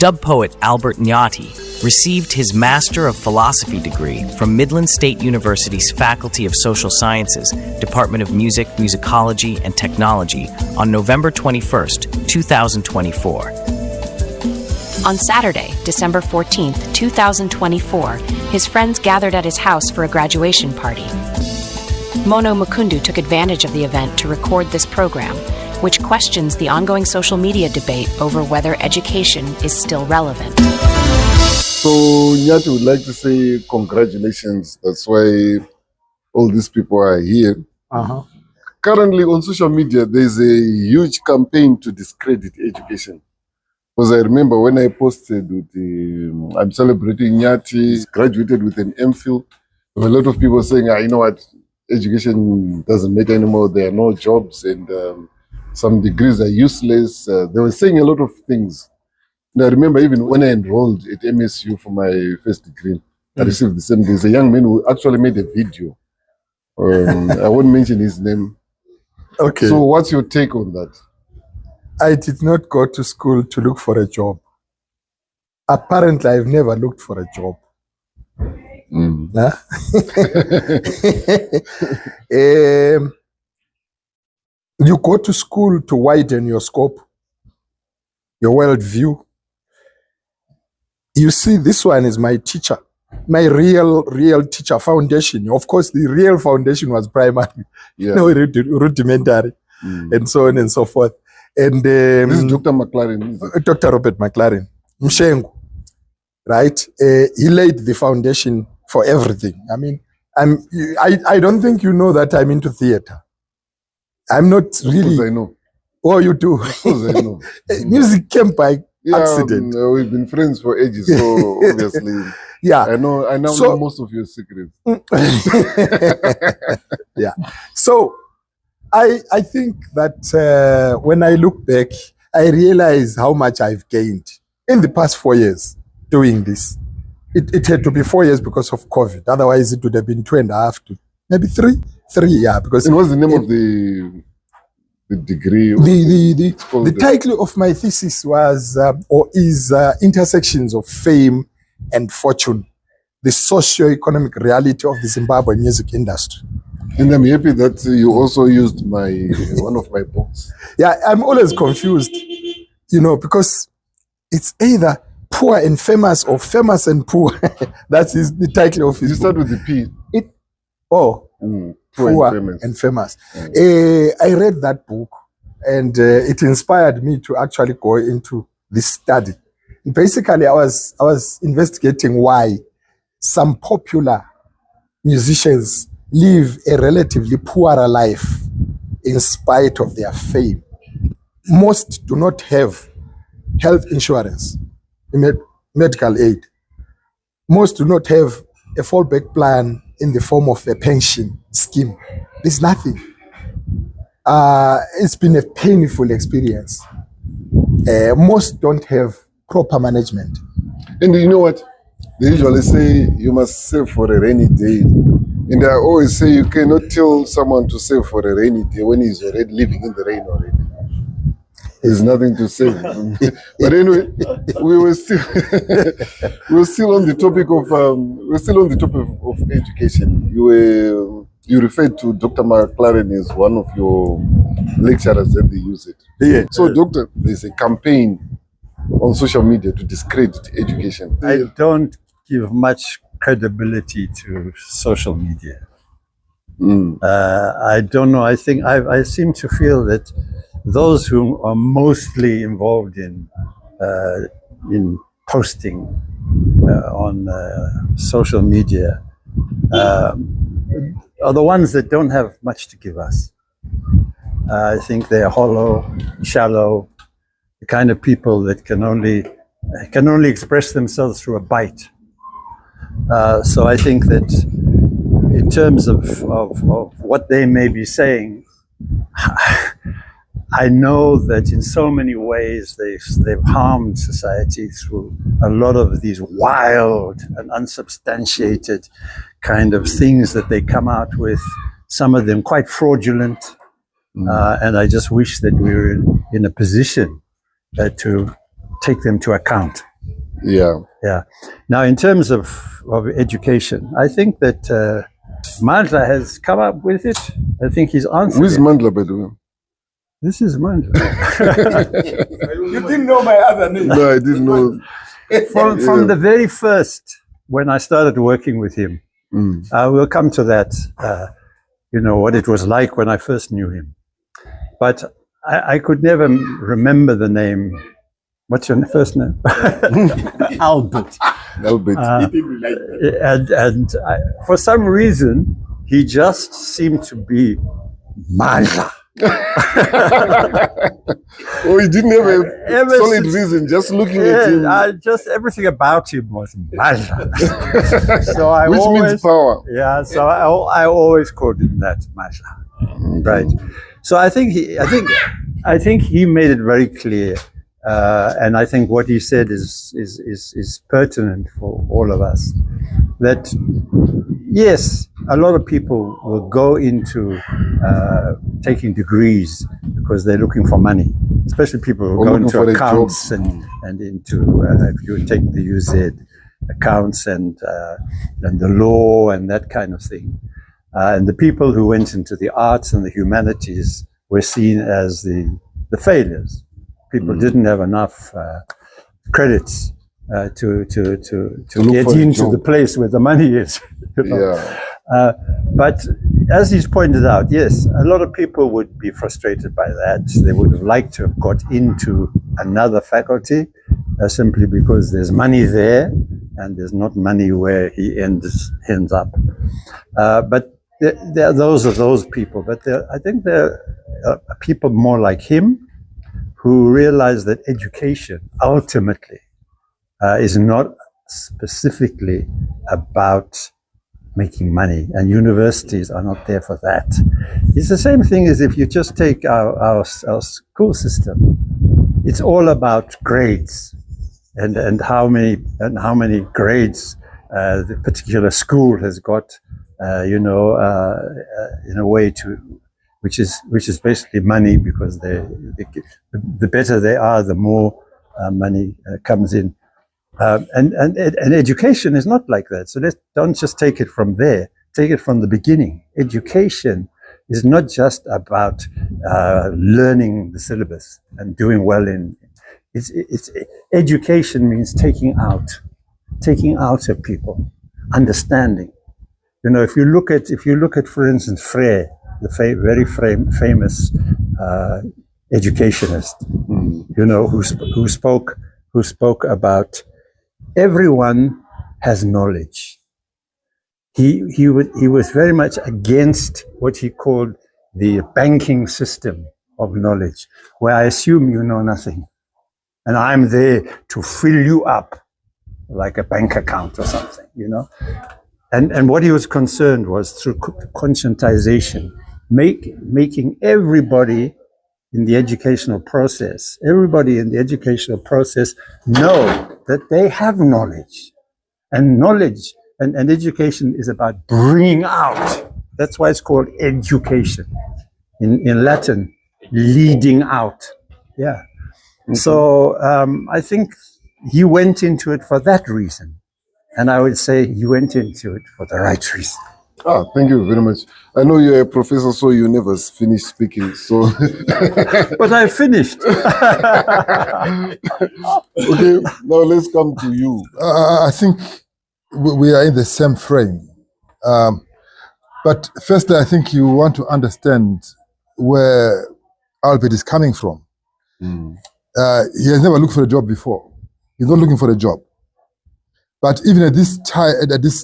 Dub poet Albert Nyathi received his Master of Philosophy degree from Midlands State University's Faculty of Social Sciences, Department of Music, Musicology, and Technology on November 21st, 2024. On Saturday, December 14th, 2024, his friends gathered at his house for a graduation party. Mono Mukundu took advantage of the event to record this program, which questions the ongoing social media debate over whether education is still relevant. So Nyathi would like to say congratulations. That's why all these people are here. Currently on social media, there's a huge campaign to discredit education. Because I remember when I posted with I'm celebrating Nyathi, he's graduated with an Mphil. There were a lot of people saying, you know what, education doesn't matter anymore. There are no jobs and some degrees are useless. They were saying a lot of things. And I remember even when I enrolled at MSU for my first degree, I received the same. There's a young man who actually made a video. I won't mention his name. Okay. So what's your take on that? I did not go to school to look for a job. Apparently, I've never looked for a job. Huh? You go to school to widen your scope, your worldview. You see, this one is my teacher, my real teacher foundation. Of course, the real foundation was primary, rudimentary, and so on and so forth. And this is Dr. McLaren. Dr. Robert McLaren, Mshengu, right? He laid the foundation for everything. I mean, I don't think you know that I'm into theater. I'm not really. Of course I know. Oh, you do? Of course I know. Music came by accident. We've been friends for ages, so obviously, I know most of your secrets. Yeah. So I think that when I look back, I realize how much I've gained in the past 4 years doing this. It had to be 4 years because of COVID. Otherwise, it would have been 2.5 to maybe 3. 3, yeah. Because and what's the name of the degree? The title of my thesis was is Intersections of Fame and Fortune, the socio-economic reality of the Zimbabwean music industry. And I'm happy that you also used one of my books. Yeah, I'm always confused, because it's either poor and famous or famous and poor. That is the title of his book. You start with the P. Poor and famous. I read that book and it inspired me to actually go into this study. Basically, I was investigating why some popular musicians live a relatively poorer life in spite of their fame. Most do not have health insurance, medical aid. Most do not have a fallback plan in the form of a pension scheme. There's nothing. It's been a painful experience. Most don't have proper management. And you know what? They usually say you must save for a rainy day. And I always say you cannot tell someone to save for a rainy day when he's already living in the rain already. There's nothing to save. But anyway, we're still on the topic of education. You referred to Dr. McLaren as one of your lecturers that they use it. Yeah. So, Doctor, there's a campaign on social media to discredit education. I don't give much credibility to social media. I don't know. I think I seem to feel that those who are mostly involved in posting on social media are the ones that don't have much to give us. I think they're hollow, shallow, the kind of people that can only express themselves through a bite. So I think that in terms of what they may be saying, I know that in so many ways they've harmed society through a lot of these wild and unsubstantiated kind of things that they come out with, some of them quite fraudulent. And I just wish that we were in a position to take them to account. Yeah. Yeah. Now, in terms of education, I think that Mandla has come up with it. I think he's answered Who is it. Mandla, by the way? This is Mandla. You didn't know my other name. No, I didn't know. From the very first, when I started working with him, we'll come to that, what it was like when I first knew him. But I could never remember the name. What's your first name? Albert. Albert. For some reason, he just seemed to be Mandla. Oh, he didn't have a solid reason, just looking at him. Just everything about him was Mandla. Which means power. Yeah, so I always called him that, Mandla. Right. So I think he made it very clear, and I think what he said is pertinent for all of us. That yes, a lot of people will go into taking degrees because they're looking for money, especially people who go into accounts and into if you take the UZ accounts and the law and that kind of thing. And the people who went into the arts and the humanities were seen as the failures. People didn't have enough credits to get into the place where the money is. But as he's pointed out, yes, a lot of people would be frustrated by that. They would have liked to have got into another faculty simply because there's money there and there's not money where he ends up. But there are those people. But I think there are people more like him who realize that education ultimately is not specifically about making money, and universities are not there for that. It's the same thing as if you just take our school system. It's all about grades and how many grades the particular school has got, in a way which is basically money, because the better they are, the more money comes in. And education is not like that. So don't just take it from there. Take it from the beginning. Education is not just about learning the syllabus and doing well in. It's education means taking out of people, understanding. If you look at, for instance, Frere, the very famous educationist, who spoke about everyone has knowledge. He was very much against what he called the banking system of knowledge, where I assume you know nothing, and I'm there to fill you up like a bank account or something, And what he was concerned was through conscientization, making everybody in the educational process know that they have knowledge. And knowledge and education is about bringing out. That's why it's called education. In Latin, leading out. Yeah. So I think he went into it for that reason. And I would say he went into it for the right reason. Thank you very much. I know you're a professor, so you never finish speaking. So, but I finished. Okay, now let's come to you. I think we are in the same frame. But firstly, I think you want to understand where Albert is coming from. He has never looked for a job before. He's not looking for a job. But even at this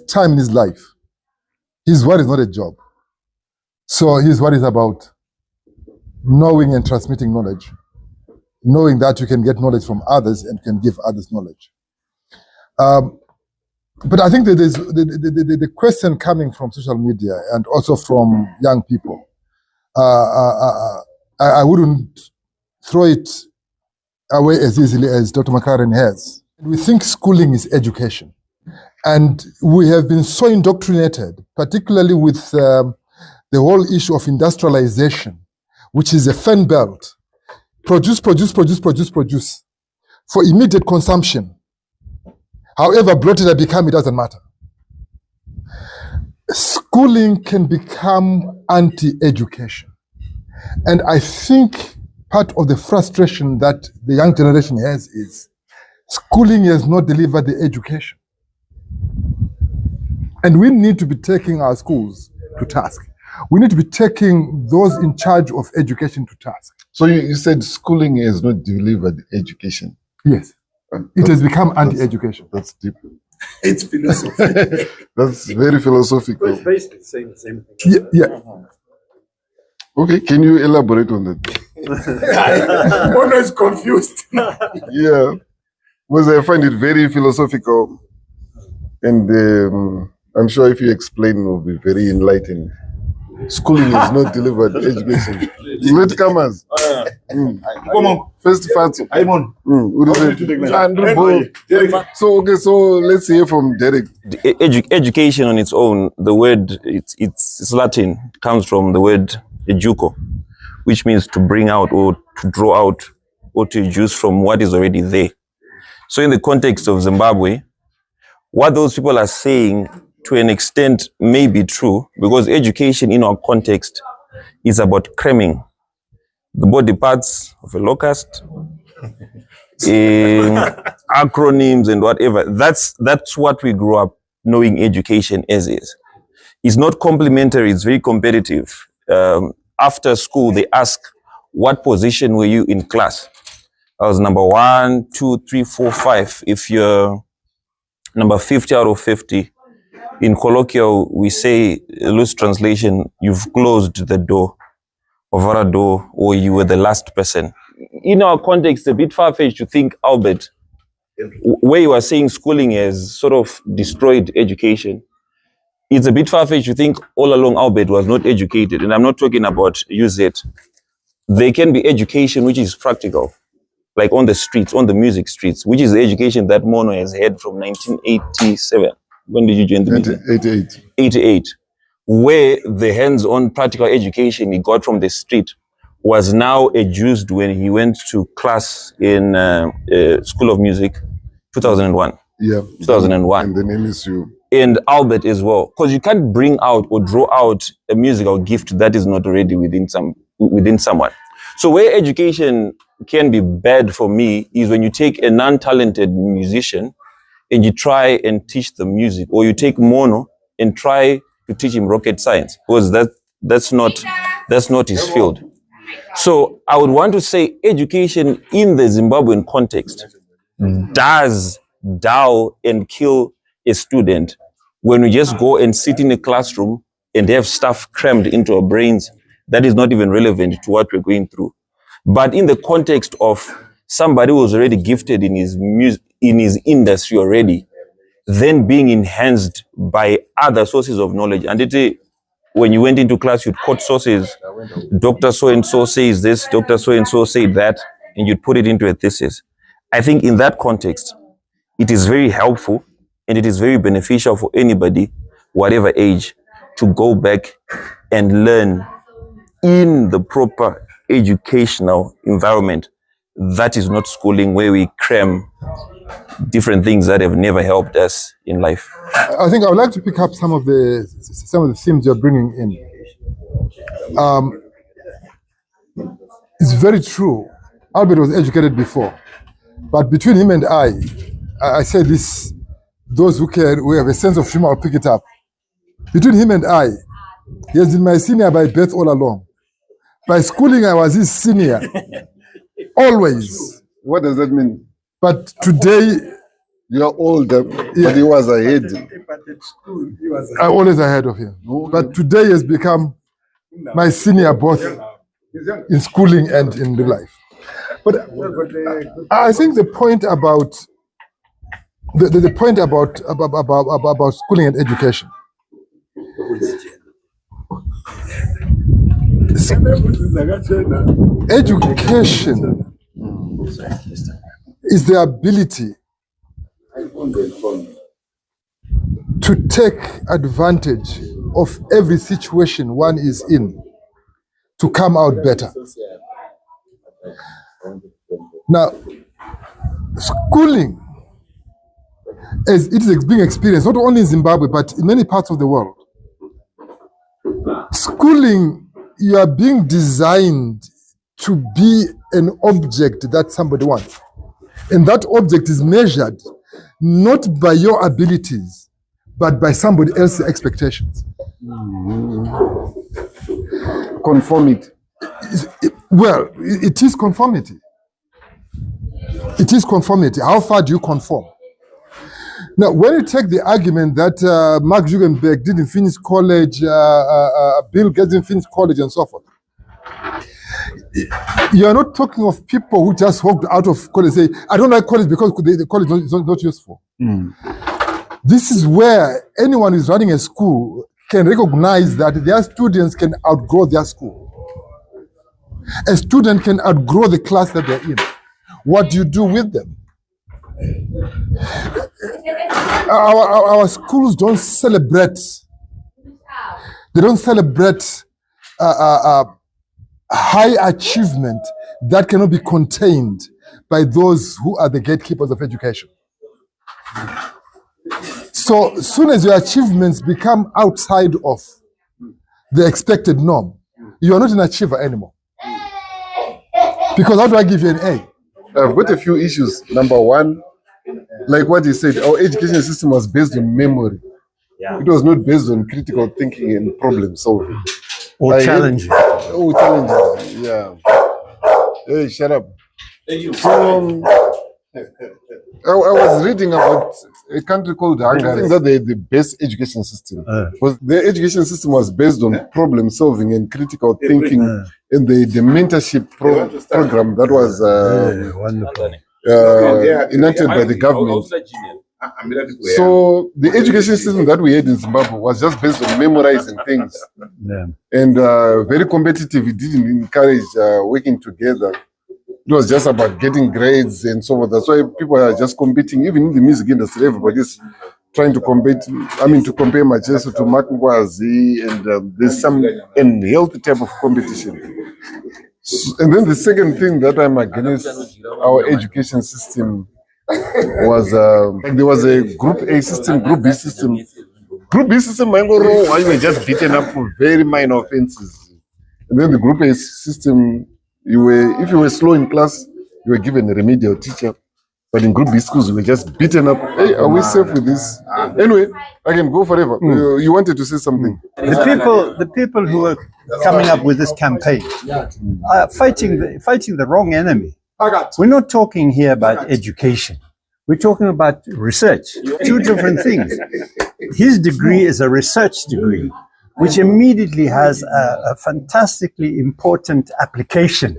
time in his life, his worry is not a job. So his worry is about knowing and transmitting knowledge, knowing that you can get knowledge from others and can give others knowledge. But I think that there's the question coming from social media and also from young people. I wouldn't throw it away as easily as Dr. McLaren has. We think schooling is education. And we have been so indoctrinated, particularly with the whole issue of industrialization, which is a fan belt. Produce for immediate consumption. However bloated I become, it doesn't matter. Schooling can become anti-education. And I think part of the frustration that the young generation has is schooling has not delivered the education. And we need to be taking our schools to task. We need to be taking those in charge of education to task. So you said schooling has not delivered education. Yes. It has become anti-education. That's deep. It's philosophy. That's very philosophical. It's basically the same thing. Yeah. Okay, can you elaborate on that? One is confused. Yeah, because I find it very philosophical, and I'm sure if you explain, it will be very enlightening. Schooling is not delivered education. Latecomers. First Fatso. So okay, so let's hear from Derek. Education on its own, the word it's Latin, comes from the word educo, which means to bring out or to draw out or to deduce from what is already there. So in the context of Zimbabwe, what those people are saying to an extent may be true, because education in our context is about cramming the body parts of a locust, acronyms and whatever. That's what we grew up knowing education as is. It's not complimentary, it's very competitive. After school, they ask, what position were you in class? I was number 1, 2, 3, 4, 5. If you're number 50 out of 50, in colloquial, we say, loose translation, you've closed the door, over a door, or you were the last person. In our context, it's a bit far-fetched to think, Albert, where you are saying schooling has sort of destroyed education. It's a bit far-fetched to think all along Albert was not educated. And I'm not talking about UZ. There can be education which is practical, like on the streets, on the music streets, which is the education that Mono has had from 1987. When did you join the meeting? 88. 88. Where the hands-on practical education he got from the street was now adduced when he went to class in School of Music, 2001. Yeah. 2001. And the name is you. And Albert as well. Because you can't bring out or draw out a musical gift that is not already within someone. So where education can be bad for me is when you take a non-talented musician and you try and teach them music, or you take Mono and try to teach him rocket science, because that's not his field. So I would want to say education in the Zimbabwean context does dow and kill a student when we just go and sit in a classroom and have stuff crammed into our brains that is not even relevant to what we're going through. But in the context of somebody who was already gifted in his industry already, then being enhanced by other sources of knowledge. And when you went into class, you'd quote sources. Dr. So-and-so says this, Dr. So-and-so said that, and you'd put it into a thesis. I think in that context, it is very helpful and it is very beneficial for anybody, whatever age, to go back and learn in the proper educational environment. That is not schooling where we cram different things that have never helped us in life. I think I would like to pick up some of the themes you're bringing in. It's very true. Albert was educated before, but between him and I say this, those who have a sense of humor will pick it up. Between him and I, he has been my senior by birth all along. By schooling, I was his senior. Always. What does that mean? But today, you're older, but he was ahead. I'm always ahead of him. But today he has become my senior both in schooling and in real life. But I think the point about about schooling and education. Education is the ability to take advantage of every situation one is in to come out better. Now, schooling as it is being experienced, not only in Zimbabwe, but in many parts of the world. Schooling, you are being designed to be an object that somebody wants. And that object is measured not by your abilities, but by somebody else's expectations. Conformity. Well, it is conformity. It is conformity. How far do you conform? Now, when you take the argument that Mark Zuckerberg didn't finish college, Bill Gates didn't finish college, and so forth, you are not talking of people who just walked out of college and say, I don't like college because the college is not useful. This is where anyone who is running a school can recognize that their students can outgrow their school. A student can outgrow the class that they're in. What do you do with them? Our schools don't celebrate. They don't celebrate high achievement that cannot be contained by those who are the gatekeepers of education. So as soon as your achievements become outside of the expected norm, you are not an achiever anymore. Because how do I give you an A? I've got a few issues. Number one, like what he said, our education system was based on memory. Yeah. It was not based on critical thinking and problem solving. Or challenges. Oh, challenges, yeah. Hey, shut up. So, I was reading about a country called Hungary. I think that they're the best education system. Because their education system was based on problem solving and critical thinking, and the mentorship program that was enacted by the government. So the education system that we had in Zimbabwe was just based on memorizing things, and very competitive. It didn't encourage working together. It was just about getting grades and so on. That's why people are just competing. Even in the music industry, everybody's trying to compete. I mean, to compare Macheso to Mark Ngwazi, and there's some unhealthy type of competition. And then the second thing that I'm against our education system was there was a Group A system, Group B system. Group B system, you were just beaten up for very minor offenses. And then the Group A system, if you were slow in class, you were given a remedial teacher. But in Group B schools, you were just beaten up. Hey, are we safe with this? Anyway, I can go forever. You wanted to say something. The people who are coming up with this campaign are fighting the wrong enemy. We're not talking here about education. We're talking about research. Two different things. His degree is a research degree, which immediately has a fantastically important application.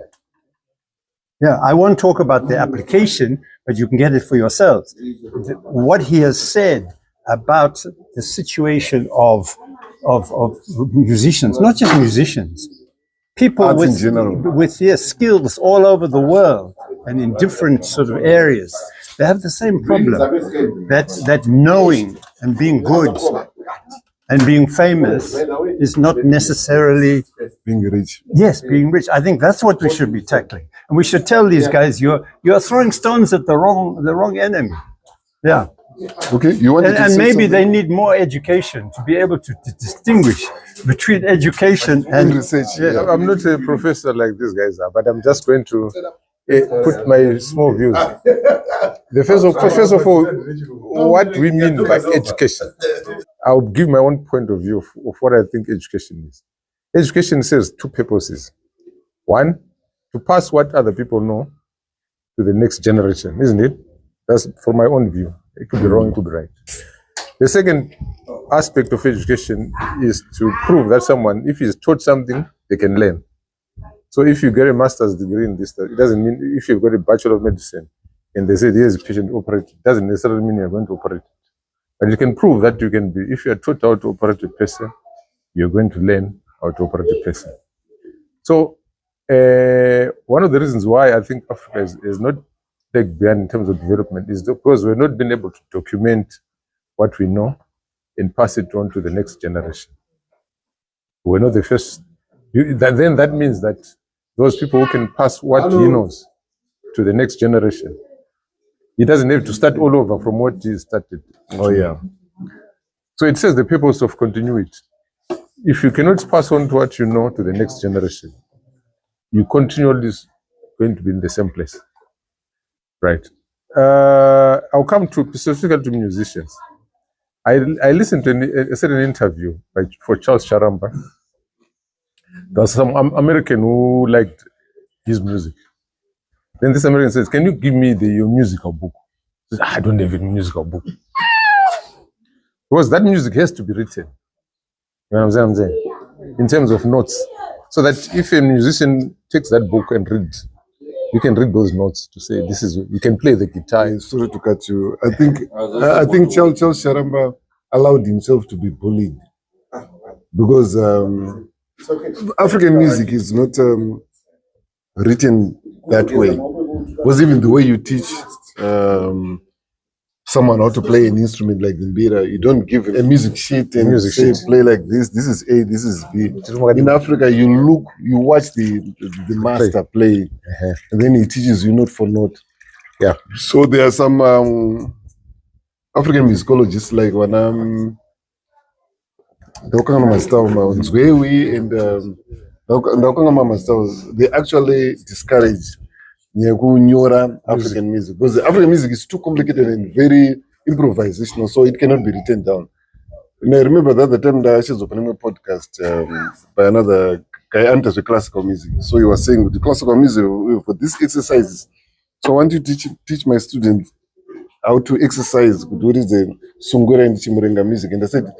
Yeah, I won't talk about the application, but you can get it for yourselves. What he has said about the situation of musicians, not just musicians, people with skills all over the world and in different sort of areas. They have the same problem, that knowing and being good and being famous is not necessarily being rich. Yes, being rich. I think that's what we should be tackling. And we should tell these guys, you're throwing stones at the wrong enemy. Yeah. Okay. And maybe they need more education to be able to distinguish between education and research. Yeah. I'm not a professor like these guys are, but I'm just going to put my small views. First of all, what we mean by education. I'll give my own point of view of what I think education is. Education serves two purposes. One, to pass what other people know to the next generation, isn't it? That's from my own view. It could be wrong, it could be right. The second aspect of education is to prove that someone, if he's taught something, they can learn. So if you get a master's degree in this, it doesn't mean if you've got a Bachelor of Medicine and they say here's a patient operated, it doesn't necessarily mean you're going to operate it. But you can prove that you can be, if you're taught how to operate a person, you're going to learn how to operate a person. So one of the reasons why I think Africa is not leg behind in terms of development is because we've not been able to document what we know and pass it on to the next generation. We're not the first. Then that means that those people who can pass what he knows to the next generation He doesn't have to start all over from what he started. Oh, yeah. So it says the purpose of continuity. If you cannot pass on to what you know to the next generation, you continually going to be in the same place. Right. I'll come to specifically to musicians. I listened to a certain interview for Charles Charamba. There was some American who liked his music. Then this American says, "Can you give me your musical book?" He says, "I don't have a musical book." Because that music has to be written. You know what I'm saying? In terms of notes. So that if a musician takes that book and reads, you can read those notes to say, this is, you can play the guitar. Sorry to cut you. I think Charles Charamba allowed himself to be bullied. Because African music is not written that way. Because even the way you teach someone how to play an instrument like the mbira, you don't give a music sheet and say play like this. This is A, this is B. In Africa, you watch the master play, and then he teaches you note for note. Yeah. So there are some African musicologists like when they actually discourage African music, because the African music is too complicated and very improvisational, so it cannot be written down. And I remember that the time that I was opening a podcast by another guy enters with classical music. So he was saying with the classical music for these exercises. So I want you to teach my students how to exercise. What is the Sungura and Chimurenga music? And I said,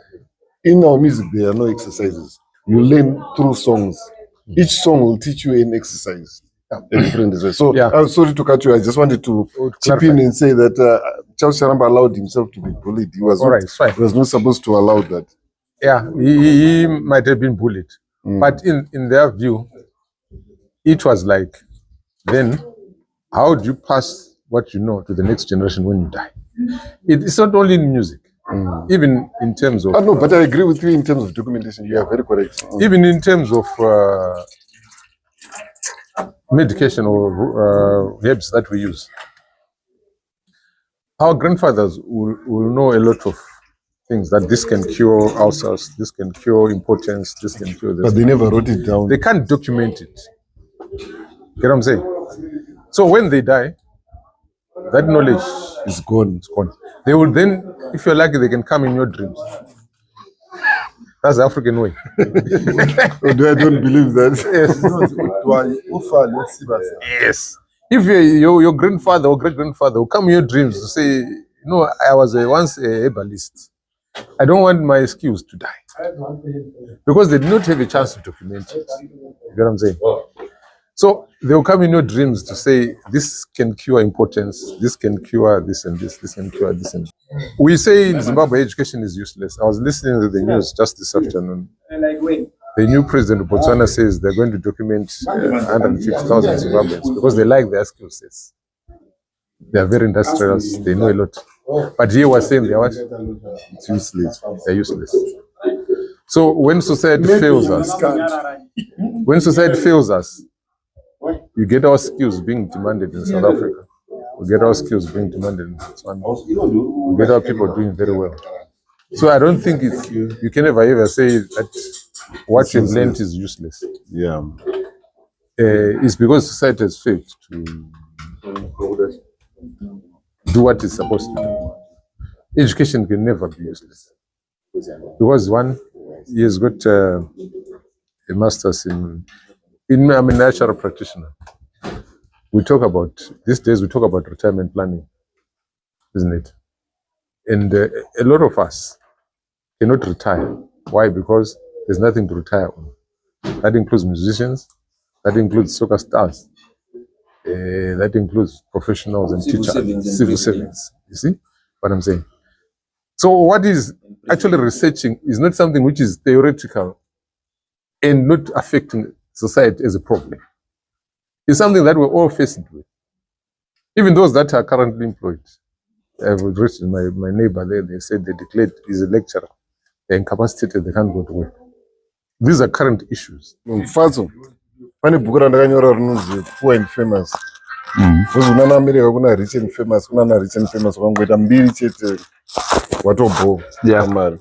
in our music there are no exercises. You learn through songs. Each song will teach you an exercise. So I'm sorry to cut you. I just wanted to chip in and say that Charles Charamba allowed himself to be bullied. He was not supposed to allow that. Yeah, he might have been bullied, but in their view, it was like, then how do you pass what you know to the next generation when you die? It's not only in music, even in terms of. No, but I agree with you in terms of documentation. You are very correct. Even in terms of. Medication or herbs that we use. Our grandfathers will know a lot of things, that this can cure ulcers, this can cure impotence, this can cure this. But they never wrote it down. They can't document it. Get what I'm saying? So when they die, that knowledge is gone. It's gone. They will then, if you're lucky, they can come in your dreams. That's the African way. I don't believe that. Yes. If your grandfather or great-grandfather will come in your dreams to say, I was once a herbalist. I don't want my skills to die. Because they did not have a chance to document it. You get what I'm saying? So they will come in your dreams to say, this can cure impotence, this can cure this and this can cure this and this. We say in Zimbabwe education is useless. I was listening to the news just this afternoon. The new president of Botswana says they're going to document 150,000 Zimbabweans because they like their skill sets. They are very industrious, they know a lot. But here we're saying they're what? It's useless. They're useless. So when society fails us, you get our skills being demanded in South Africa. We get our skills being demanded in Botswana. We get our people doing very well. So I don't think you can ever say that what you've learned is useless. Yeah. It's because society has failed to do what it's supposed to do. Education can never be useless. Because one, he has got a master's I'm a natural practitioner. These days we talk about retirement planning, isn't it? And a lot of us cannot retire. Why? Because there's nothing to retire on. That includes musicians, that includes soccer stars, that includes professionals and teachers, civil servants. You see what I'm saying? So what is actually researching is not something which is theoretical and not affecting society as a problem. It's something that we're all faced with. Even those that are currently employed. I've written my neighbor there, they said they declared he's a lecturer. They're incapacitated, they can't go to work. These are current issues. Fazo, funny book and poor and famous. Kuzuna America kuna rich and famous, kuna rich and famous wangoita mbiri chete watobo mari.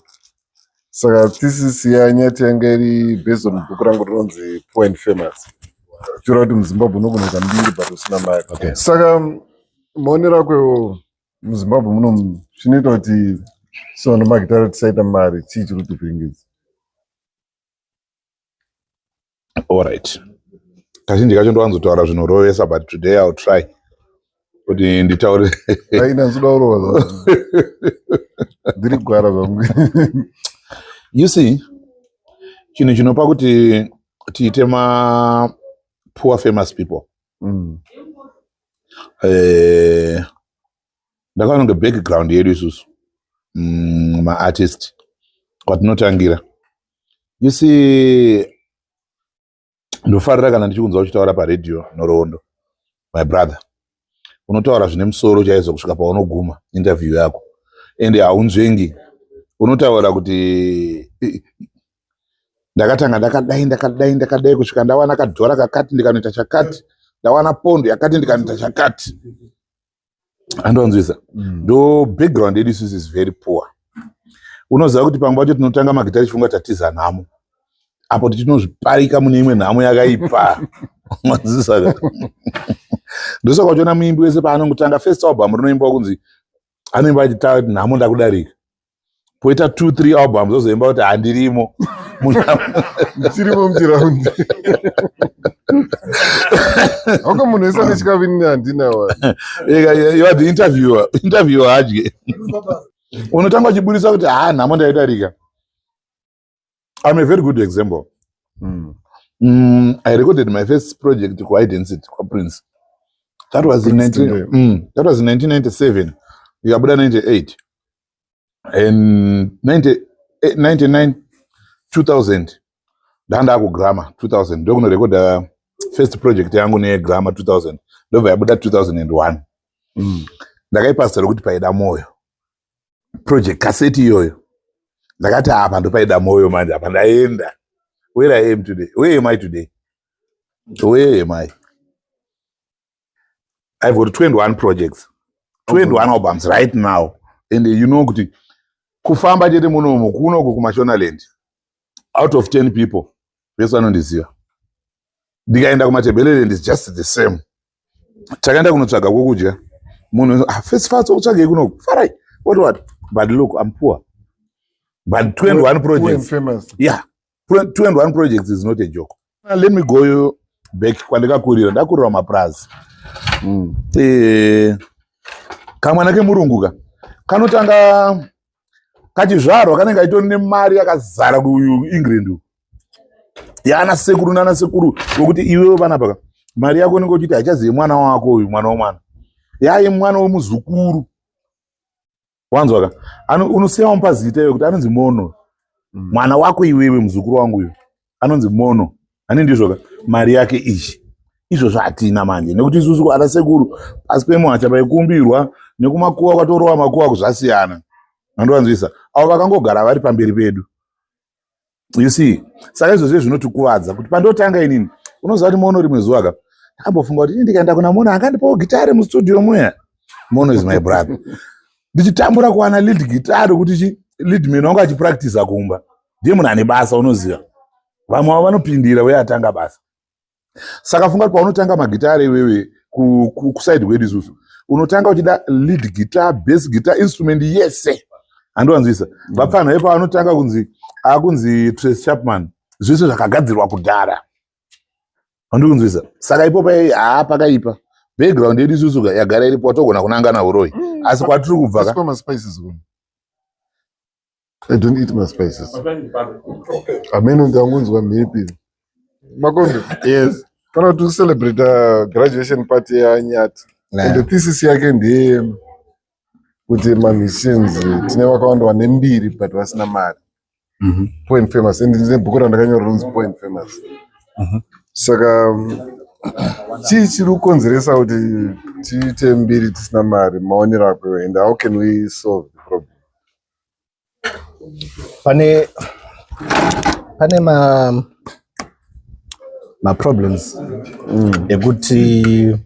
Saka thesis yaNyathi yanga iri based on book rangu rinonzi Poor and Famous. Chura kuti muZimbabwe unokunoita mbiri but usina mari. Saka maonero ako muZimbabwe muno zvinoita kuti sound magitari tisaita mari chii chiri kutipingidza? All right. Kazhinji kacho ndowanzotaura zvinorovesa but today I'll try kuti nditaure. Aina nzoda urova. Ndiri kugara zvangu. You see, chinhu chinopa kuti tiite ma poor famous people. Ndakaona background yedu isusu ma-artist kwatinotangira. You see, ndofarira kana ndichikunzwa uchitaura paredhiyo Norondo, my brother. Unotaura zvine musoro chaizvo kusvika paunoguma interview yako. Ende haunzvengi. Unotaura kuti ndakatanga ndakadai kusvika ndawana kadhora kakati ndikanoita chakati, ndawana pondo yakati ndikanoita chakati. Andonzwisa. Ndo background yedu is very poor. Unoziva kuti pamwe pacho tinotanga magitari chifunga tatiza nhamo. Apo tinozviparika mune imwe nhamo yakaipa. Mwazisa. Ndosaka uchiona muimbi wese paanongotanga first album rinoimba kunzi anoimba achitaura kuti nhamo ndakudarika. Poita 2-3 albums ozoimba kuti handirimo. Chirimo muchiraundi. Hauka munhu wese ane chikavini handina wa. You are the interviewer hadye. Unotanga uchiburisa kuti nhamo ndaidarika. I'm a very good example. I recorded my first project for High Density for Prince. That was in 1997. Yabuda 98. And 99 2000 ndanda ku grammar 2000 ndokuno record first project yangu ne grammar 2000 ndobva yabuda 2001. Ndakaipasa kuti paida moyo project cassette iyoyo ndakati apa ndopaida moyo manje apa ndaenda. Where I am today, where am I today? Where am I? I've got 21 projects, 21 albums right now. And you know kuti kufamba chete munomu kunoku kuMashonaland, out of 10 people vese vanondiziva. Ndikaenda kumaTebeleland is just the same. Takaenda kunotsvaga kwokudya munhu first utsvage kunoku farai what but look I'm poor but 21 projects famous. Yeah, 21 projects is not a joke. Let me go back kwandikakurira ndakurira maprazi. Kamwana kemurunguka kanotanga kachizvarwa kanenge kaitori nemari yakazara kuEngland. Yana sekuru nana sekuru wokuti iwewe panapa mari yako inenge uchiti haichazivi mwana wako uyu mwana womwana. Yaye mwana womuzukuru. Wanzwaka? Unosiyawo mupazita iwe kuti anonzi Mono. Mwana wako iwewe muzukuru wangu uyu anonzi Mono. Ani ndizvoka mari yake ichi. Izvozvo hatina manje nekuti isusu ana sekuru pasi pemwacha paikumbirwa nekumakuwa kwatorova makuwa kuzvasiyana. Andovanzwisa avo vakangogara vari pamberi pedu. You see, saka izvozvo zvinotikuvadza kuti pandotanga inini unoziva kuti Mono rimwe zuva ndakambofunga kuti ndikaenda kuna Mono akandipawo gitari mustudio muya. Mono is my brother. Ndichitambura kuwana lead guitar kuti lead man wangu achipractice kumba. Ndiye munhu ane basa unoziva. Vamwe avo vanopindira uye atanga basa. Saka funga kuti paunotanga magitari iwewe kuside kwedu isusu unotanga uchida lead guitar, bass guitar, instrument yese. Andovanzwisa. Vapfana ipa vanotanga kunzi Trace Chapman. Zvese zvakagadzirwa kudhara. Andikunzwisa. Saka ipopa pakaipa. Background yedu isusu yagara iripo togona kunangana uroi. Asi kwatiri kubva ka. Spices. I don't eat my spices. Ameno ndangunzwa mhipi. Makondo. Yes. Kana to celebrate graduation party yaNyathi. And the thesis yake ndiye kuti musicians tine vakawanda vane mbiri but vasina mari. Poor and Famous. And ndine bhuku randakanyora rinonzi Poor and Famous. Saka chii chiri kukonzeresa kuti tiite mbiri tisina mari maonero ako and how can we solve the problem? Pane ma problems ekuti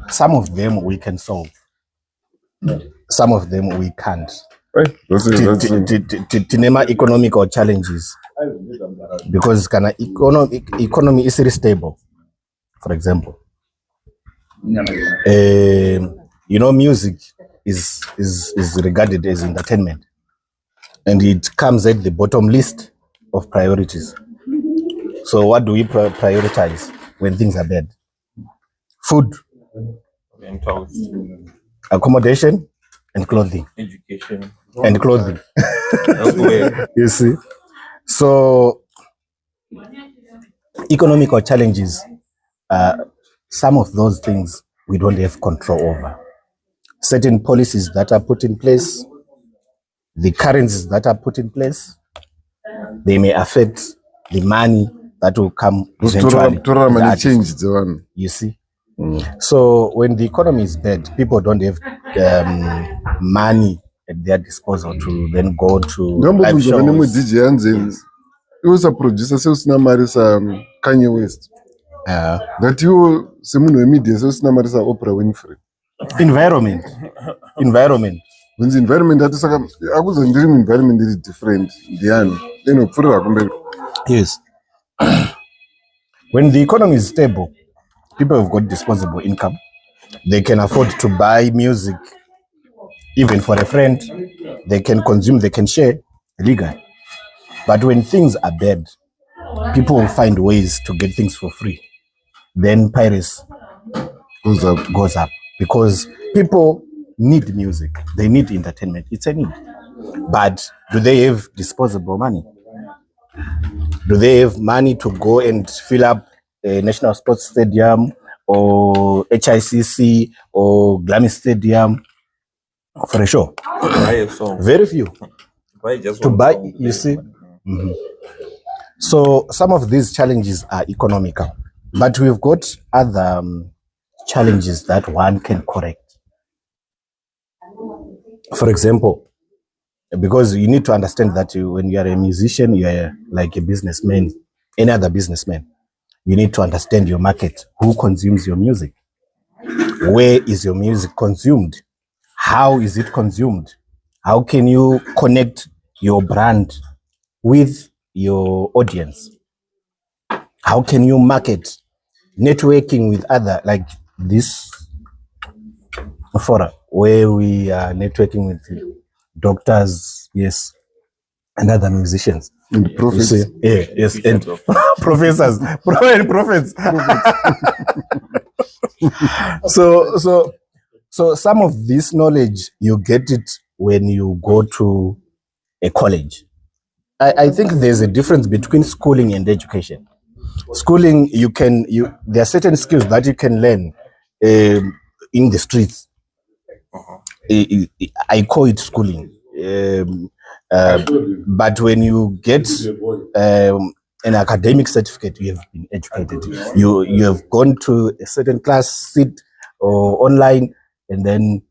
Some of them we can solve. Some of them we can't. Tinema economical challenges because economy is stable. For example, music is regarded as entertainment, and it comes at the bottom list of priorities. So what do we prioritize when things are bad? Food, accommodation, and clothing. Education. And clothing. You see? So, economical challenges, some of those things we don't have control over. Certain policies that are put in place, the currencies that are put in place, they may affect the money that will come eventually. You see? So when the economy is bad, people don't have money at their disposal to then go to live shows. He was a producer, so Kanye West. That you Simon media, so Oprah Winfrey. Environment. When the environment that is I was in dream environment is different. Yes. When the economy is stable, people have got disposable income. They can afford to buy music, even for a friend. They can consume, they can share legally. But when things are bad, people will find ways to get things for free. Then piracy goes up because people need music. They need entertainment. It's a need. But do they have disposable money? Do they have money to go and fill up a National Sports Stadium or HICC or Glammy Stadium for a show? Very few. To buy, you see. Mm-hmm. So some of these challenges are economical, but we've got other challenges that one can correct. For example, because you need to understand that when you are a musician, you are like a businessman, any other businessman. You need to understand your market. Who consumes your music? Where is your music consumed? How is it consumed? How can you connect your brand with your audience? How can you market? Networking with other, like this forum, where we are networking with doctors, yes, and other musicians. And prophets. Yes, and professors, prophets. So some of this knowledge, you get it when you go to a college. I think there's a difference between schooling and education. Schooling, there are certain skills that you can learn in the streets. I call it schooling. But when you get an academic certificate, you have been educated. You have gone to a certain class, sit or online, and then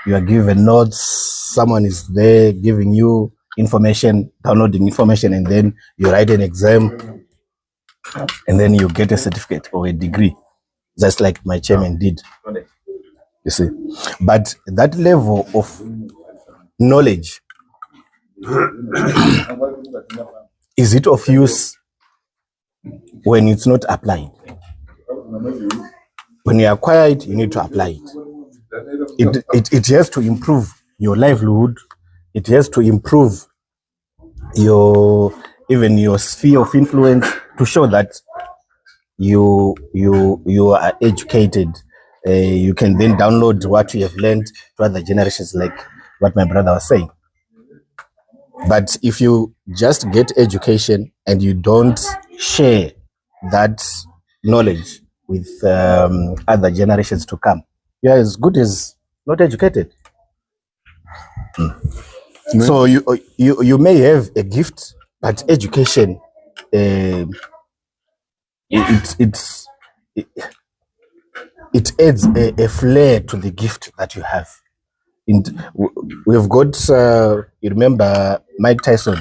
you are given notes. Someone is there giving you information, downloading information, and then you write an exam, and then you get a certificate or a degree, just like my chairman did. You see, but that level of knowledge, is it of use when it's not applied? When you acquire it, you need to apply it. It has to improve your livelihood. It has to improve even your sphere of influence, to show that you are educated. You can then download what you have learned to other generations, like what my brother was saying. But if you just get education and you don't share that knowledge with other generations to come, you're as good as not educated. So you may have a gift, but education, it adds a flair to the gift that you have. We've got, you remember Mike Tyson?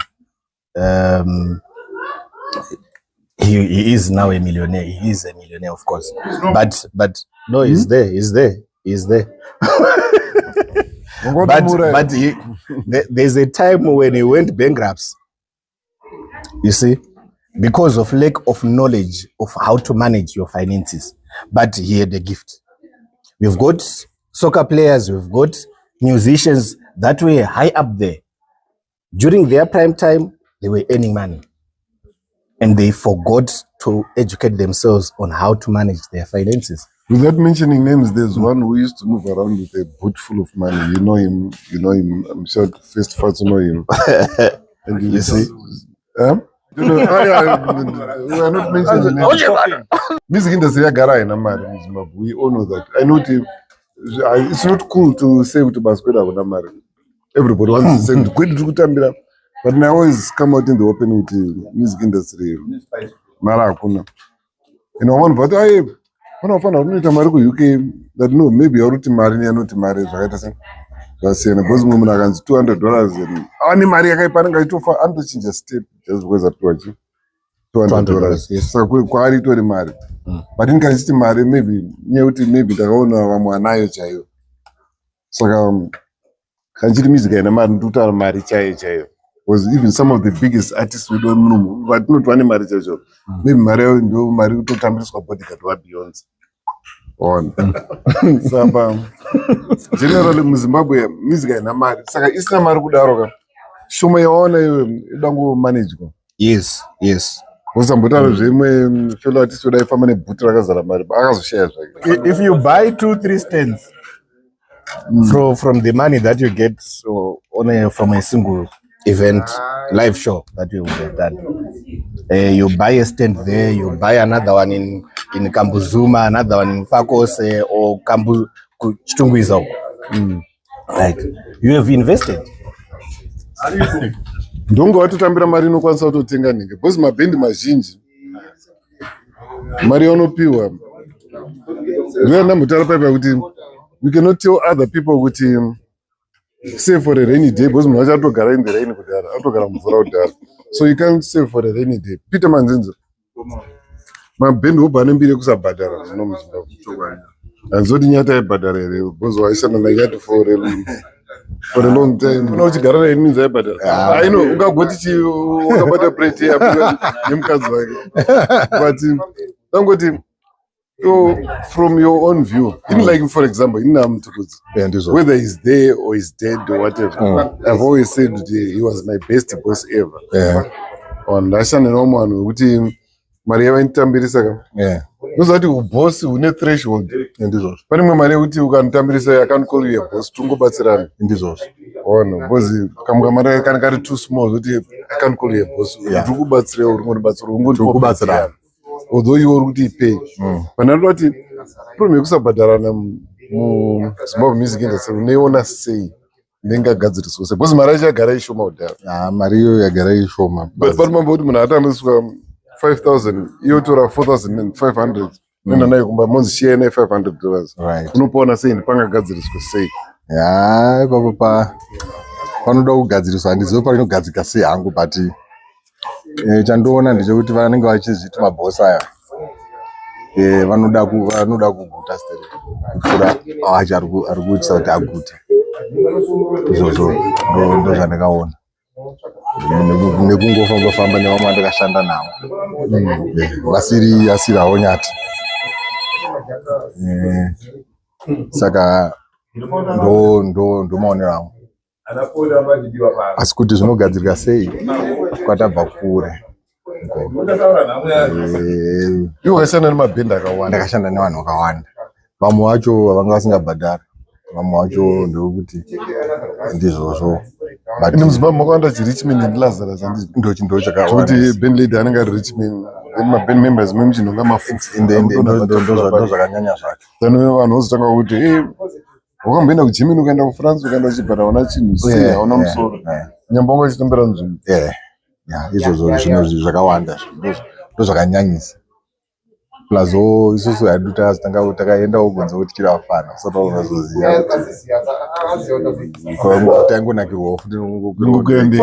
He is now a millionaire. He is a millionaire, of course. But No, he's there. but there's a time when he went bankrupt. You see, because of lack of knowledge of how to manage your finances. But he had a gift. We've got soccer players, we've got musicians that were high up there. During their prime time, they were earning money. And they forgot to educate themselves on how to manage their finances. Without mentioning names, there's one who used to move around with a boot full of money. You know him. I'm sure first first to know him. And you see? We are not mentioning names. Music industry gara in Zimbabwe. We all know that. I know it's not cool to say to Basqueda with Amari. Everybody wants to say to but I always come out in the open with the music industry. Mara kuna. You know, one but I found out UK that no, maybe I wrote marry and not marry. Because $200 and any marry I can't go for and change a step just because of $200. Yes. So quality to the marry. But in case you marry, maybe the owner of my child. So can you music and a man do marry child? Was even some of the biggest artists we don't know, but not one marriage job. Maybe Mario do Mario to Tamis or Bodyguard what beyond. On. So generally Zimbabwe music and Amari. Saka Islam Marudaroga. Show my own don't go manage go. Yes. Was some fellow artists would have family butragas that are shares. If you buy 2-3 stands from the money that you get from a single event, live show that we would have done. You buy a stand there, you buy another one in Kambuzuma, another one in Fakos or Kambu Chitungwizo. Right. You have invested. Don't go to Tambira Marino Consulto Tinganing. Because my band mazhinji. Mariano Piwa. We cannot tell other people with him. Save for a rainy day, because we have to go in the rain. So you can't save for a rainy day. Peter Manzinzo. My band who ban be kusa badara. And so Nyata badara. Because I said I had for a long time. No, you got it means badara. I know. Uga gotichi uga badara pretty. But don't go to. So, from your own view, like for example, whether he's there or he's dead or whatever, I've always said he was my best boss ever. Yeah. On Lashan and Oman, with him, Maria went Tambirisa. Yeah. Those are the boss who need threshold in this house. But Maria with you can Tambirisa, I can't call you a boss, Tungo Batsaran in this house. Oh no, because Kamgamara can get too small, I can't call you a boss. Tungo Batsra or Tungo Batsaran. Although you already pay, but I don't think probably because badara na small music industry ne ona say nenga gadziri so because maraja garai shoma uda Mario ya garai shoma but mambo mna hata mswa 5,000 iyo tora 4,500 nenda nayo kumba monzi share na $500 right unopona say ndipanga gadziri so say ya papa panoda kugadziri so handizo pa inogadzika sei hangu but chandoona ndechekuti vanenge vachizviti mabhosi aya vanoda kuguta kupfuura ari kuitisa kuti agute. Izvozvo ndo zvandakaona nekungofamba nevamwe vandakashanda navo asiri Nyati. Saka ndo maonero angu. Asi kuti zvinogadzirika sei kwatabva kure. Iwe wakashanda nemabhenda akawanda. Ndakashanda nevanhu vakawanda. Vamwe vacho vanga vasingabhadhari. Vamwe vacho ndokuti ndizvozvo. But in Zimbabwe makawanda Richmond and Lazarus ndo chakawanda. Kuti band leader anenge ari Richmond. My band members memchinonga mafufu. Ndo zvakanyanya zvacho. Then vanhu vozotanga kuti wakamboenda kuGermany ukaenda kuFrance ukaenda kuchibhara una chinhu sei hauna musoro nyambongo chitombera nzvimbo izvozvo zvinhu zvakawanda ndo zvakanyanyisa. plus isusu aduta takaenda ugonza kuti kira afana saka unozoziya kwa tangu nakirwa futi ngokuende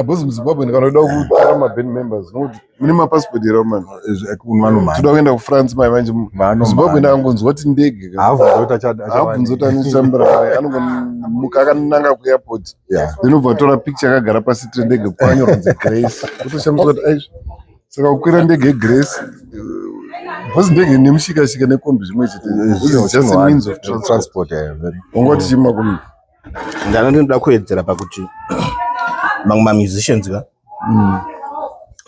bosi muZimbabwe ndikanoda kutara maband members nokuti mune mapassport era man toda kuenda kuFrance manje Zimbabwe ndakangonzwa kuti ndege avhunzota nechambara anomuka akananga kuairport ndinobva tora picture akagara pasi ndege panyorwa Grace kutoshamisa kuti aizvo saka kukwira ndege Grace bosi ndege nemushikashika nekombi zvimwe chete just a means of transport ungoti chima kumi ndanoda kuedzera pakuti mamwe mamusicians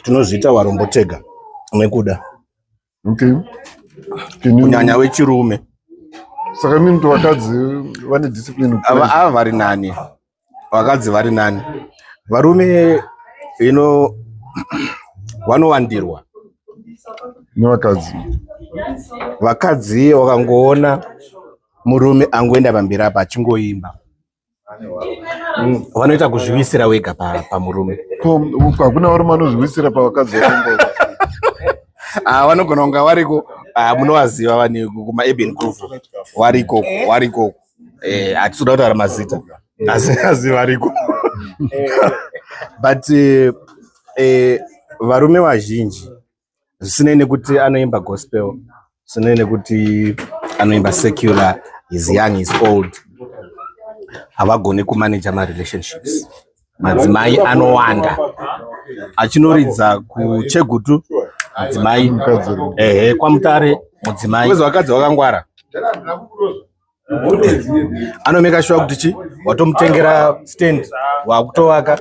tinozviita warombotega nekuda kunyanya wechirume saka mimi mtu vakadzi vane discipline ava vari nani vakadzi vari nani varume vanowandirwa vakadzi wakangoona murume angoenda pamberi apa achingoimba vanoita kuzviwisira wega pamurume hakuna varume vanozviwisira pavakadzi vanogona kunga variko munovaziva vane kumaurban groove variko hatitoda kutaura mazita asi variko but varume vazhinji zvisinei nekuti anoimba gospel zvisinei nekuti anoimba secular, is young, is old, havagone kumanage marelationships. Madzimai anowanda achinoridza kuchegutu madzimai kwamutare mudzimai kwezi vakadzi vakangwara anomeka sure kuti chi watomutengera stand wakutovaka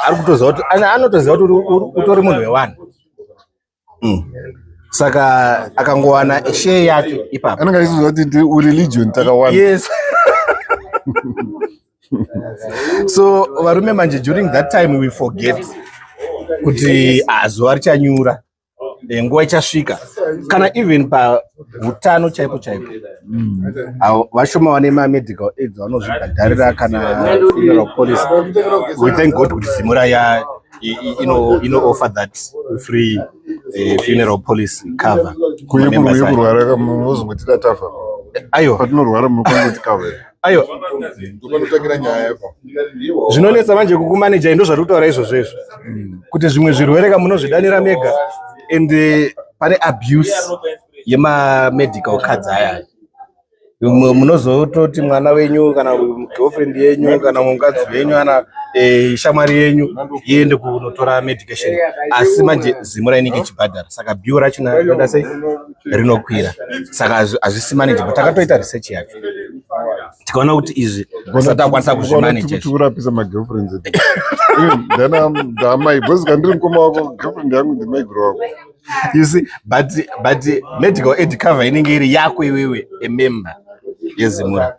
ari kutoziva kuti anotoziva kuti utori munhu wewanhu saka akangowana share yake ipapo anenge achiziva kuti ureligion takawana. Yes. So varume manje during that time we forget kuti zuva richanyura nguva ichasvika kana even pautano chaipo chaipo vashoma vane mamedical aids vanozvibhadharira kana funeral policy. We thank God kuti Zimura offer that free funeral policy cover. Kurwara munozongotida tafa ayo patinorwara munokongoti cover ayo zvinonetsa manje kukumaneja ndo zvarikutaura izvozvo kuti zvimwe zvirwere kamunozvidanira mega and pane abuse yemamedical cards aya munozototi mwana wenyu kana girlfriend yenyu kana mukadzi wenyu ana shamwari yenyu iende kunotora medication asi manje Zimura inenge ichibhadhara saka bill rachona rinoda sei rinokwira saka hazvisi manageable. Takatoita research yacho tikaona kuti izvi satakwanisa kuzvimanage kurapisa magirlfriends ndamai bhozi kandiri mukoma wako girlfriend yangu ndimaiguru wako. You see, but medical aid cover inenge iri yako iwewe emember yeZimura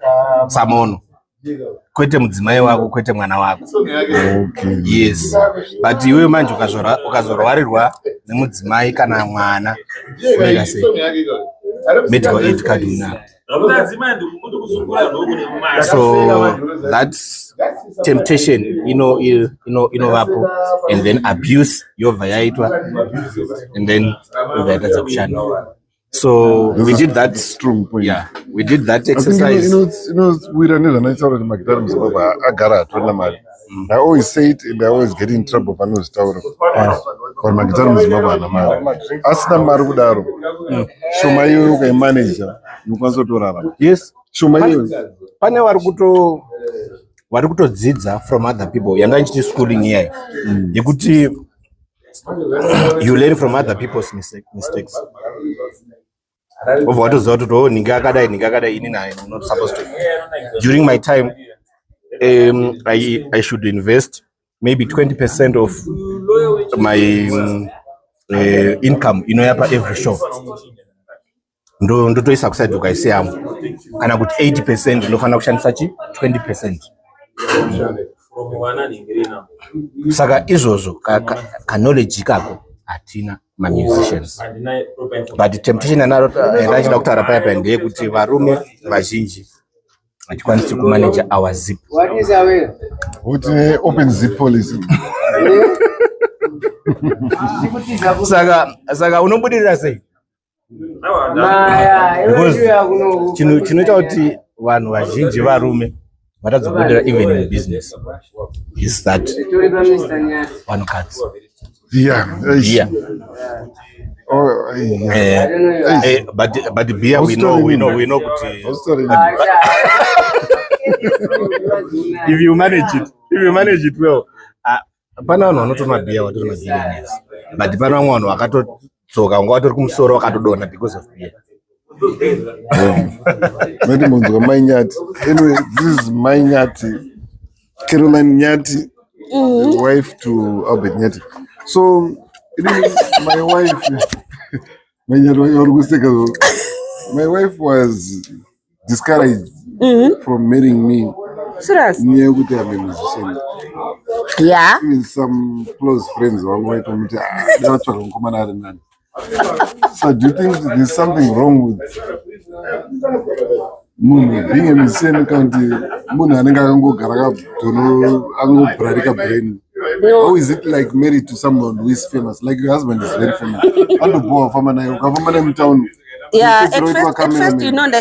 samono kwete mudzimai wako kwete mwana wako. Yes, but iwewe manje ukazorwarirwa nemudzimai kana mwana unoita sei medical aid card unayo. So that's temptation inovapo and then abuse yobva yaitwa and then yobva kushanda. So we did that strong point. Yeah, we did that exercise. Wira nezvanaitaura kuti magitari muZimbabwe agara hatona mari. I always say it and I always get in trouble panozvitaura kuti magitari muZimbabwe hana mari. Asina mari kudaro shoma iyoyo ukaimanager unokwanisa kutorarama. Yes, shoma iyoyo pane vari kutodzidza from other people yanga ichiti schooling iyayo yekuti you learn from other people's mistakes. Over what is out to ninga akadai ini na I'm not supposed to. During my time I should invest maybe 20% of my income inoyapa every show ndo toisa kuside ukaisiyamo kana kuti 80% ndinofana kushandisa chi 20%. Saka izvozvo ka knowledge kako hatina musicians. But temptation yanachida kutaura paya ndeyekuti varume vazhinji hatikwanisi kumanage our zip. kuti open zip policy. Saka unobudirira sei Because chinoita kuti vanhu vazhinji varume vatadzobudirira even in business is that vanhukadzi. Yeah. Oh, yeah. But beer we know if you manage it well, pana vanhu vanotoma beer vatori mabillionaires, but pana vamwe vanhu vakatodzoka kunga vatori kumusoro vakatodonha because of beer. Mai Nyathi. Anyway, this is Mai Nyathi, Caroline Nyathi, the wife to Albert Nyathi. So, my wife, my wife was discouraged from marrying me. Serious? I'm a musician. Yeah. Even some close friends were going to me. So do you think there's something wrong with being a musician? No. How is it like married to someone who is famous? Like your husband is very famous. Yeah, at first, you know,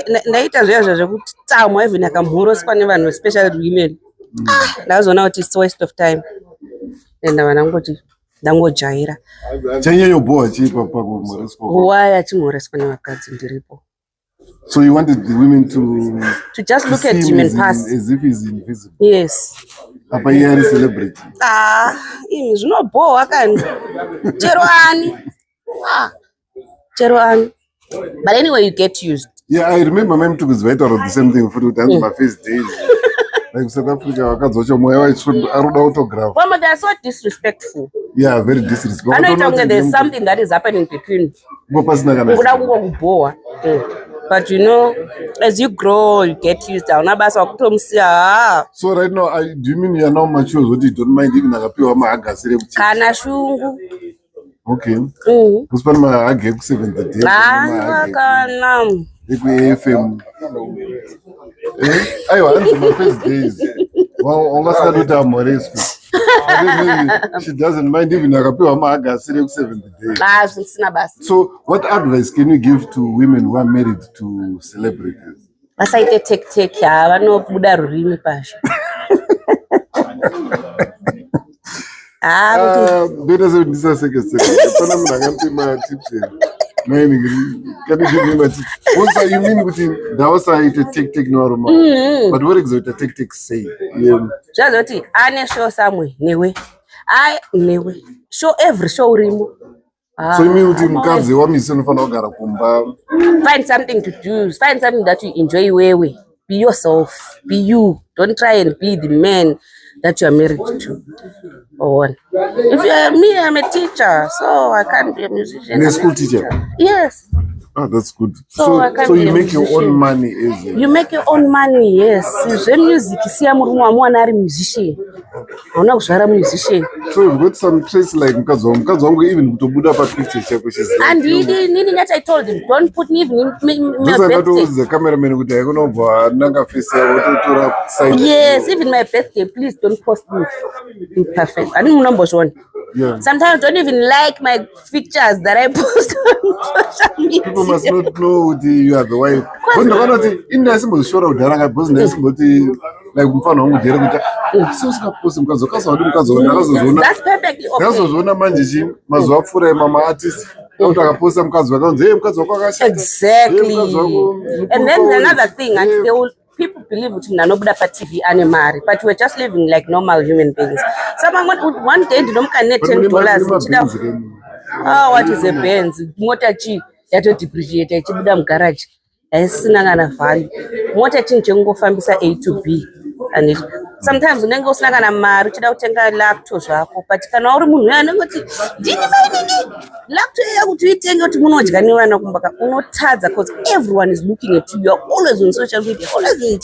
especially women. That's one out is waste of time. And I'm going to Jaira. Why so you wanted the women to just look at him and pass as if he's invisible? Yes. Apa yari celebrity. He's not boy. I can. Cheruan. But anyway, you get used. Yeah, I remember my mom took his weight out of the same thing for my first days. Like South Africa, I wrote autograph. Mama, they are so disrespectful. Yeah, very disrespectful. I know you're talking, there's something that is happening between. But you know, as you grow, you get used to it. So right now, do you mean you're not mature? What you don't mind even Kana shungu. Okay. Because when I gave 70 FM. I went my first days. She doesn't mind even a 70 days. So, what advice can you give to women who are married to celebrities? I say take care. I know Buddha really passion. Can you give me my tips? Also, you mean with him, that was a take no room. But what exactly take say? Just I show somewhere, newe. I newe. Show every show remo. So you mean with him, find something to do. Find something that you enjoy. Way. Be yourself. Be you. Don't try and be the man that you are married to. If you are me, I'm a teacher, so I can't be a musician. And a school teacher? Yes. Oh, that's good. So you make your own money, is it? You make your own money, yes. Music, musician. So you've got some traits like Mkazongo even to Buddha picture, which is like and I told him, don't put me even in my birthday. The cameraman would yes, even my birthday, please don't post me. Perfect. I didn't number one. Yeah. Sometimes I don't even like my pictures that I post on social media. People must not know you are the wife. That's perfectly okay. Exactly. And then another thing, people believe it nobody but TV animal, but we're just living like normal human beings. Someone would one day to $10. Oh, what is a Benz? Motor G that will depreciate a chibudam garage. As Sinagana value. Motor Chinchungo Fambisa A to B. And sometimes when go snagana marriage without taking a lactose, but can all remove because everyone is looking at you. You're always on social media, always in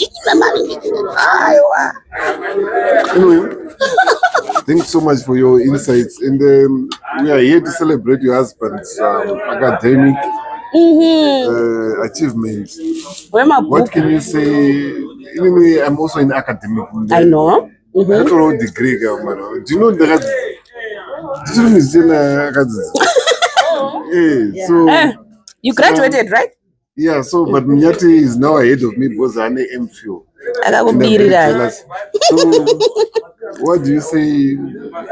anyway, thanks so much for your insights. And we are here to celebrate your husband's academic achievements. What can you say? Anyway, I'm also in academic. I know. Degree, do you know the You graduated, right? Yeah, so but Nyathi is now ahead of me because I'm Mphil. So, what do you say?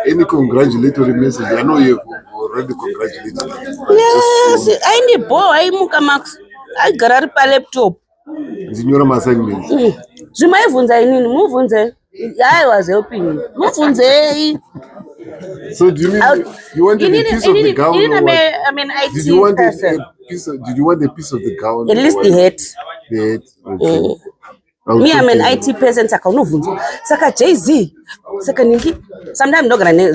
Any congratulatory message? I know you've already congratulated. Yes, I need boy. I muka max. I got a laptop. Zinyora assignments. Zimaivunza inini muvunze. I was helping you. Muvunze. So do you mean you wanted a piece of the gown? I mean, did you want a piece of, did you want a piece of the gown? At least the head. The head. Okay. Me, I'm an IT person. Saka unovunza. Saka Jay-Z. Saka ningi. Sometimes I'm not gonna name.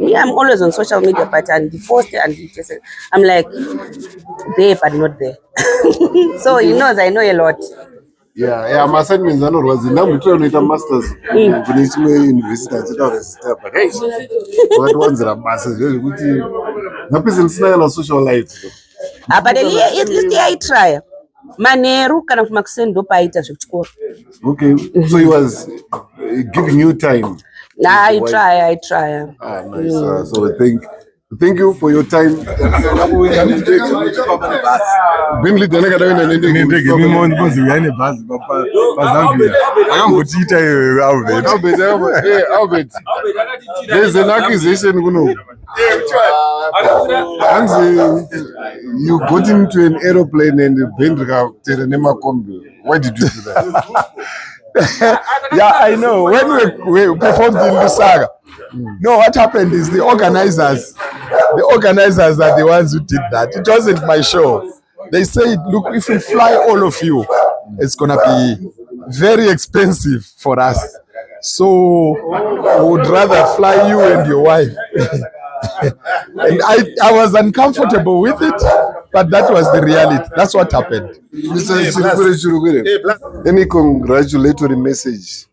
Me, I'm always on social media, but and the post and the I'm like there, but not there. So he knows I know a lot. Yeah, my assignments are not was now we try to get a master's in university. But hey, what ones are masters? No person is not on social life. But at least I try. Maneru kana kumakusendo paita zvekuchikora. Okay, so he was giving you time. Nah, I try. Ah, nice. So thank you for your time. Bingley dana kada wena nende give me more because we are in a bus Zambia. I am going to Albert. There's an accusation, you got into an aeroplane and Bendra Terenema Kombi. Why did you do that? Yeah, I know. When we performed in the saga, no, what happened is the organizers are the ones who did that. It wasn't my show. They said, look, if we fly all of you, it's going to be very expensive for us. So I would rather fly you and your wife. And I was uncomfortable with it, but that was the reality. That's what happened. Any congratulatory message?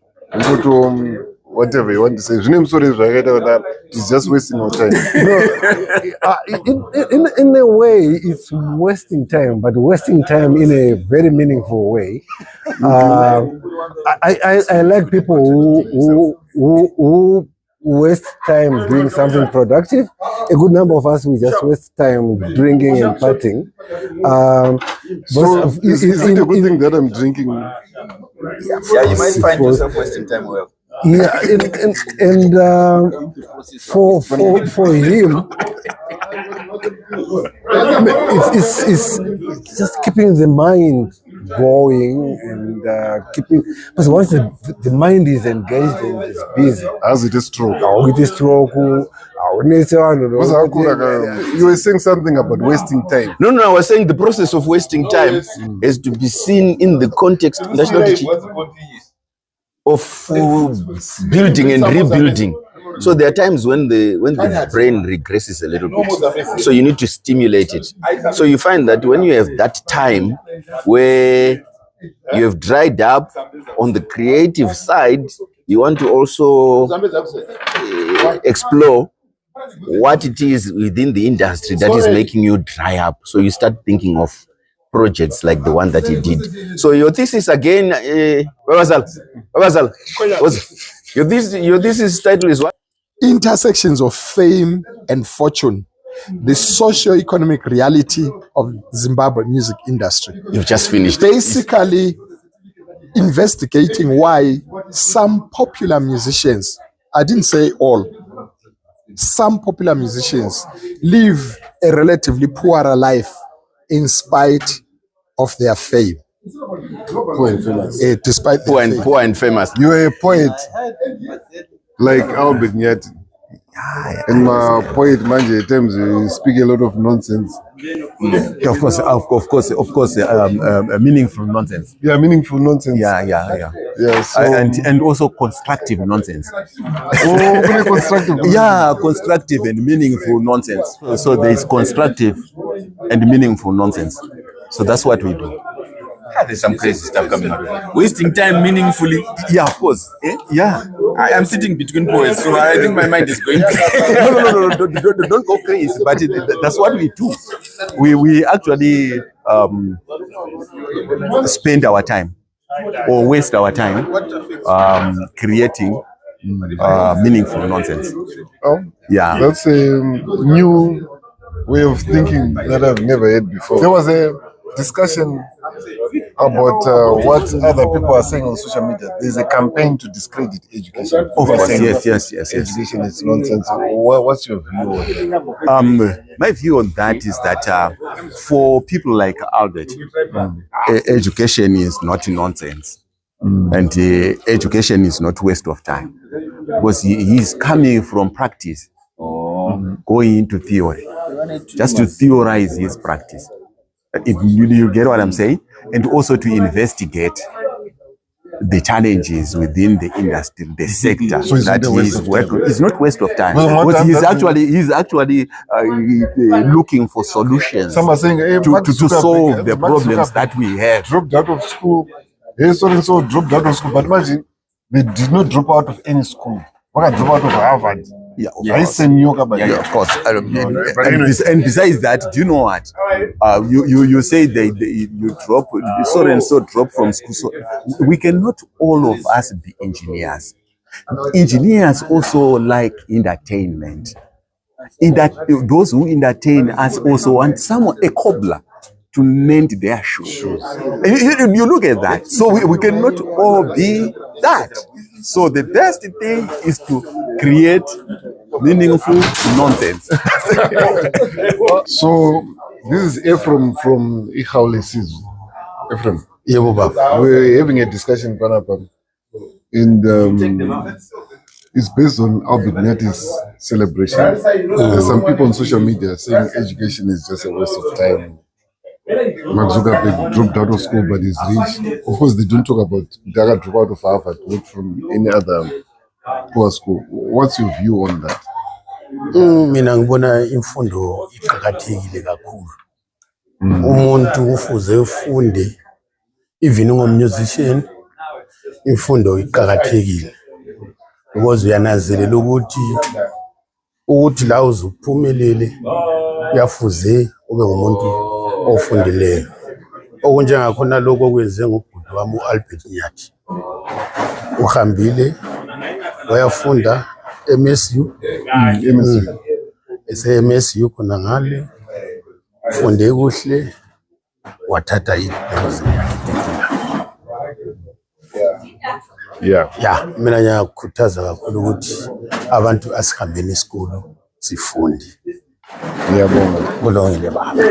Whatever you want to say. It's just wasting our time. In a way, it's wasting time, but wasting time in a very meaningful way. I like people who waste time doing something productive. A good number of us, we just waste time drinking and partying. So is it a good thing that I'm drinking? Yeah, you might find yourself wasting time well. Yeah, and for him, it's just keeping the mind going and keeping. Because once the mind is engaged and is busy, as it is stroke. It is stroke. You were saying something about wasting time. No, I was saying the process of wasting time is to be seen in the context of building and rebuilding. So there are times when the brain regresses a little bit. So you need to stimulate it. So you find that when you have that time where you have dried up on the creative side, you want to also explore what it is within the industry that is making you dry up. So you start thinking of projects like the one that he did. So your thesis again, your thesis title is what? Intersections of fame and fortune, the socio-economic reality of Zimbabwe music industry. You've just finished. Basically investigating why some popular musicians, I didn't say all, some popular musicians live a relatively poorer life in spite of their fame. Poor and famous. Despite poor and famous. You are a poet like Albert Nyathi. And my poet manje at times you speak a lot of nonsense. Yeah, of course, meaningful nonsense. Yeah, meaningful nonsense. Yeah. So, and also constructive nonsense. Very constructive. Yeah, constructive and meaningful nonsense. So there is constructive and meaningful nonsense. So that's what we do. There's some crazy stuff coming up. Wasting time meaningfully. Yeah, of course. Yeah. I am sitting between poets, so I think my mind is going. No, don't go crazy. But that's what we do. We actually spend our time or waste our time creating meaningful nonsense. Oh, yeah. That's a new way of thinking that I've never heard before. There was a discussion about what other people are saying on social media. There's a campaign to discredit education. Of course, yes. Education is nonsense. What's your view on that? My view on that is that for people like Albert, education is not nonsense. And education is not waste of time. Because he's coming from practice, going into theory, just to theorize his practice. If you get what I'm saying? And also to investigate the challenges within the industry, the sector So that he's working. It's not waste of time. Well, Because he's actually looking for solutions Some are saying, hey, to solve the problems that we have. Dropped out of school. Hey, so and so dropped out of school. But imagine, they did not drop out of any school. Why drop out of Harvard? Yeah, of course. And besides that, do you know what? You say you drop, so and so drop from school. So we cannot all of us be engineers. Engineers also like entertainment. Those who entertain us also want a cobbler to mend their shoes. You look at that. So we cannot all be that. So the best thing is to create meaningful nonsense. So this is Ephraim from Ihaule Sizu. Ephraim. Yeah, Baba. We're having a discussion, Panapam, and it's based on Albert Nyathi's celebration. There's some people on social media saying education is just a waste of time. Mark Zuckerberg dropped out of school, but he's rich. Of course, they don't talk about Daga drop out of Harvard, not from any other poor school. What's your view on that? Mina ngibona imfundo iqhakathekile kakhulu. Umuntu ufuze ufunde even ungummusician imfundo iqhakathekile. Because uyananzelela ukuthi la uzuphumelele uyafuze ube ngumuntu ofundileyo. Okunjengakhona lokho okwenze ngobhuti wami uAlbert Nyathi. Uhambile wayafunda MSU. MSU khona ngale ufunde kuhle wathatha mina ngiyakhuthaza kakhulu ukuthi abantu asihambeni isikolo sifunde. Ngiyabonga. Kulungile baba.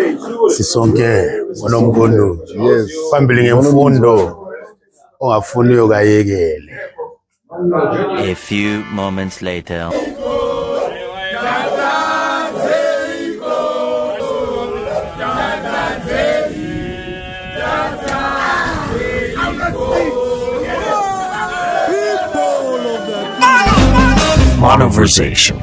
Sisonke ngonomkondo. Yes. Phambili ngemfundo ongafuniyo kayekele. A few moments later. Monoversation.